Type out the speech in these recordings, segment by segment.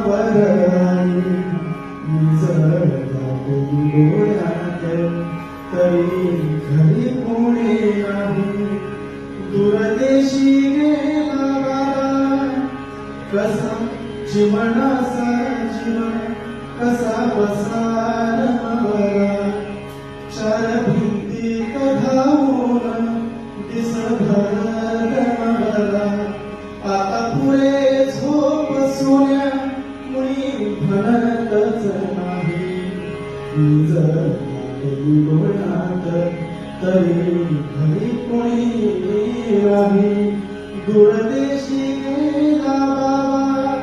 वराई निसर्गात डोळ्यात तरी घरी कोणी नाही दूरदेशी गेला बाबा कसा जीवनाचा जीवन कसा बसाल मला चार भिंतीत धावून दिसभर मला आता पुढे झोप सोन्या मुळी म्हणतच नाही जर डोळ्यात तरी घरी कोणी नाही दूरदेशी गेला बाबा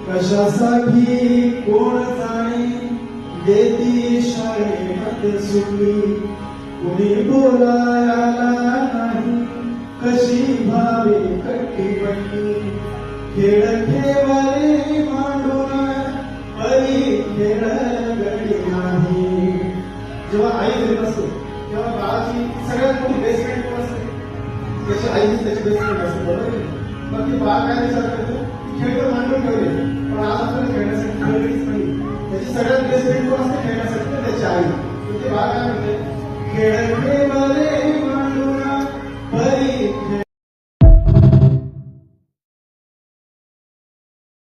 कशासाठी कोण जाणे देती शाळेत सुटली कुणी बोलायला नाही कशी भावे कट्टी पट्टी खेळ खेळाले मांडून परी खेळ गडी नाही जेव्हा आई घरी नसते तेव्हा बाळाची सगळ्यात मोठी बेस्ट फ्रेंड कोण असते त्याची आई त्याची बेस्ट फ्रेंड असते बरोबर मग ती बाळ काय विचार करतो खेळ तर मांडून ठेवले पण आज आपल्याला खेळण्यासाठी खेळलीच नाही त्याची सगळ्यात बेस्ट फ्रेंड कोण असते खेळण्यासाठी त्याची आई ते बाळ काय म्हणते खेळ खेळाले